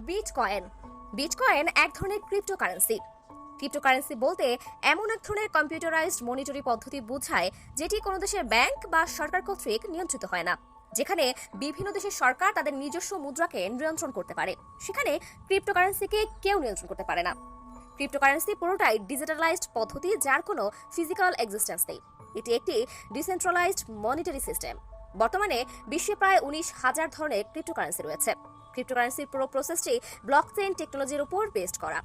Bitcoin bitcoin এক ধরনের cryptocurrency. Cryptocurrency বলতে এমন এক ধরনের কম্পিউটারাইজড মনিটরি পদ্ধতি বোঝায় যেটি কোনো দেশের ব্যাংক বা সরকার কর্তৃক নিয়ন্ত্রিত হয় না, যেখানে বিভিন্ন দেশের সরকার তাদের নিজস্ব মুদ্রাকে নিয়ন্ত্রণ করতে পারে। সেখানে ক্রিপ্টোকারেন্সিকে কেউ নিয়ন্ত্রণ করতে পারে না। ক্রিপ্টোকারেন্সি পুরোটাই ডিজিটালাইজড পদ্ধতি, যার কোনো ফিজিক্যাল এক্সিস্টেন্স নেই। এটি একটি ডিসেন্ট্রালাইজড মনিটারি সিস্টেম। বর্তমানে বিশ্বে প্রায় 19,000 ধরনের ক্রিপ্টোকারেন্সি রয়েছে। ক্রিপ্টোকারেন্সির পুরো প্রসেসটি ব্লকচেইন টেকনোলজির উপর বেসড করা।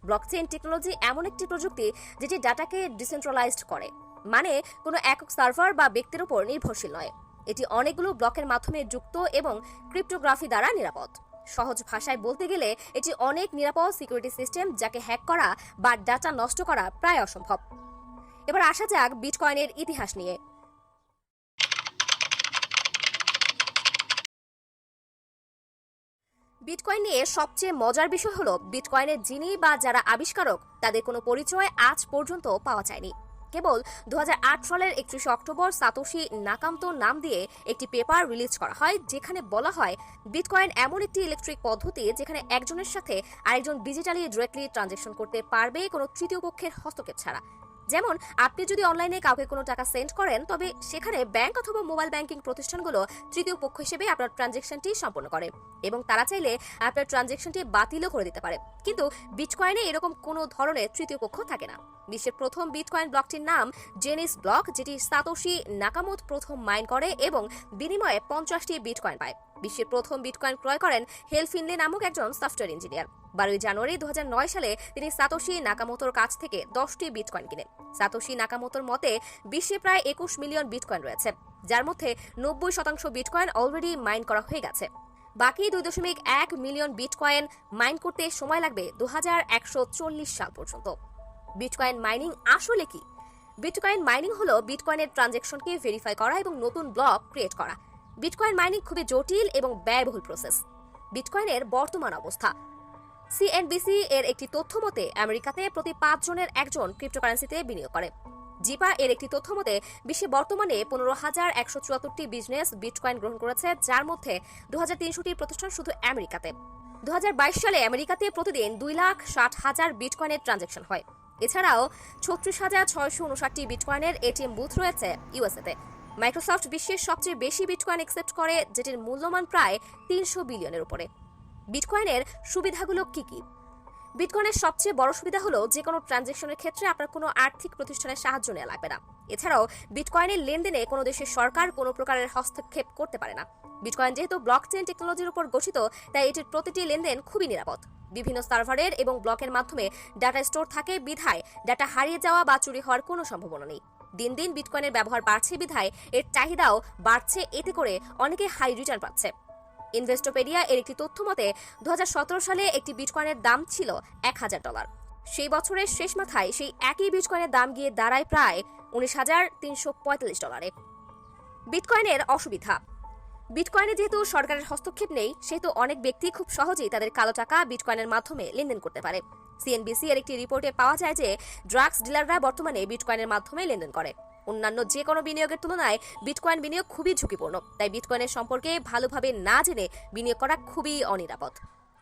ব্লকচেইন টেকনোলজি এমন একটি প্রযুক্তি যেটি ডাটাকে ডিসেন্ট্রালাইজড করে, মানে কোনো একক সার্ভার বা ব্যক্তির উপর নির্ভরশীল নয়। এটি অনেকগুলো ব্লকের মাধ্যমে যুক্ত এবং ক্রিপ্টোগ্রাফি দ্বারা নিরাপদ। সহজ ভাষায় বলতে গেলে এটি অনেক নিরাপদ সিকিউরিটি সিস্টেম, যাকে হ্যাক করা বা ডাটা নষ্ট করা প্রায় অসম্ভব। এবার আসা যাক বিটকয়েনের ইতিহাস নিয়ে। বিটকয়েন নিয়ে সবচেয়ে মজার বিষয় হলো বিটকয়েনের যিনি বা যারা আবিষ্কারক তাদের কোনো পরিচয় আজ পর্যন্ত পাওয়া যায়নি। কেবল 2008 সালের 31 অক্টোবর সাতোশি নাকামতো নাম দিয়ে একটি পেপার রিলিজ করা হয়, যেখানে বলা হয় বিটকয়েন এমন একটি ইলেকট্রিক পদ্ধতি যেখানে একজনের সাথে আরেকজন ডিজিটালি ডিরেক্টলি ট্রানজাকশন করতে পারবে কোনো তৃতীয় পক্ষের হস্তক্ষেপ ছাড়া। যেমন আপনি যদি অনলাইনে কাউকে কোনো টাকা সেন্ড করেন, তবে সেখানে ব্যাংক অথবা মোবাইল ব্যাংকিং প্রতিষ্ঠানগুলো তৃতীয় পক্ষ হিসেবে আপনার ট্রানজাকশনটি সম্পন্ন করে এবং তারা চাইলে আপনার ট্রানজাকশনটি বাতিলও করে দিতে পারে। কিন্তু বিটকয়েনে এরকম কোনো ধরনের তৃতীয় পক্ষ থাকে না। বিশ্বের প্রথম বিটকয়েন ব্লকটির নাম জেনিস ব্লক, যেটি সাতোশি নাকামোতো প্রথম মাইন করে এবং বিনিময়ে 50টি বিটকয়েন পায়। বিশ্বের প্রথম বিটকয়েন ক্রয় করেন হেল ফিনলে নামক একজন সফটওয়্যার ইঞ্জিনিয়ার। 12 জানুয়ারি 2009 সালে তিনি সাতোশি নাকামোতোর কাছ থেকে 10টি বিটকয়েন কিনেন। সাতোশি নাকামোতোর মতে বিশ্বে প্রায় 21 মিলিয়ন বিটকয়েন রয়েছে, যার মধ্যে 90% বিটকয়েন অলরেডি মাইন করা হয়ে গেছে। বাকি 2.1 মিলিয়ন বিটকয়েন মাইন করতে সময় লাগবে 2140 সাল পর্যন্ত। বিটকয়েন মাইনিং আসলে কি? বিটকয়েন মাইনিং হলো বিটকয়েনের ট্রানজাকশনকে ভেরিফাই করা এবং নতুন ব্লক ক্রিয়েট করা। বিটকয়েন মাইনিং খুবই জটিল এবং ব্যয়বহুল প্রসেস। বিটকয়েনের বর্তমান অবস্থা। সিএনবিসি এর একটি তথ্য মতে আমেরিকাতে প্রতি 5 জনের একজন ক্রিপ্টোকারেন্সিতে বিনিয়োগ করে। জিপা এর একটি তথ্য মতে বিশ্বে বর্তমানে 15,174টি বিজনেস বিটকয়েন গ্রহণ করেছে, যার মধ্যে 2,300টি প্রতিষ্ঠান শুধু আমেরিকাতে। 2022 সালে আমেরিকাতে প্রতিদিন 2,60,000 বিটকয়েনের ট্রানজাকশন হয়। এছাড়াও 36,659টি বিটকয়েনের এটিএম বুথ রয়েছে ইউএসএতে। মাইক্রোসফট বিশ্বের সবচেয়ে বেশি বিটকয়েন অ্যাকসেপ্ট করে, যেটির মূল্যমান প্রায় 300 বিলিয়নের উপরে। বিটকয়েনের সুবিধাগুলো কি কি? বিটকয়েনের সবচেয়ে বড় সুবিধা হলো যে কোনো ট্রানজাকশনের ক্ষেত্রে আপনার কোনো আর্থিক প্রতিষ্ঠানের সাহায্য নেওয়া লাগবে না। এছাড়াও বিটকয়েনের লেনদেনে কোনো দেশের সরকার কোনো প্রকারের হস্তক্ষেপ করতে পারে না। বিটকয়েন যেহেতু ব্লকচেইন টেকনোলজির উপর গঠিত, তাই এটির প্রতিটি লেনদেন খুবই নিরাপদ। বিভিন্ন সার্ভারের এবং ব্লকের মাধ্যমে ডাটা স্টোর থাকে, বিধায় ডাটা হারিয়ে যাওয়া বা চুরি হওয়ার কোনো সম্ভাবনা নেই। দিন দিন বিটকয়েনের ব্যবহার বাড়ছে, বিধায় এর চাহিদাও বাড়ছে। এতে করে অনেকে হাই রিটার্ন পাচ্ছে। ইনভেস্টোপেডিয়া এর একটি তথ্য মতে 2017 সালে একটি বিটকয়েনের দাম ছিল $1,000। সেই বছরের শেষ মাথায় সেই একই বিটকয়েনের দাম গিয়ে দাঁড়ায় প্রায় $19,345। বিটকয়েনের অসুবিধা। বিটকয়েনে যেহেতু সরকারের হস্তক্ষেপ নেই, সেহেতু অনেক ব্যক্তি খুব সহজেই তাদের কালো টাকা বিটকয়েনের মাধ্যমে লেনদেন করতে পারে। সিএনবিসি এর একটি রিপোর্টে পাওয়া যায় যে ড্রাগস ডিলাররা বর্তমানে বিটকয়েনের মাধ্যমে লেনদেন করে। অন্যান্য যে কোনো বিনিয়োগের তুলনায় বিটকয়েন বিনিয়োগ খুবই ঝুঁকিপূর্ণ, তাই বিটকয়েনের সম্পর্কে ভালোভাবে না জেনে বিনিয়োগ করা খুবই অনিরাপদ।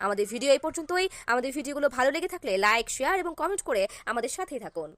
আমাদের ভিডিও এই পর্যন্তই। আমাদের ভিডিওগুলো ভালো লেগে থাকলে লাইক, শেয়ার এবং কমেন্ট করে আমাদের সাথেই থাকুন।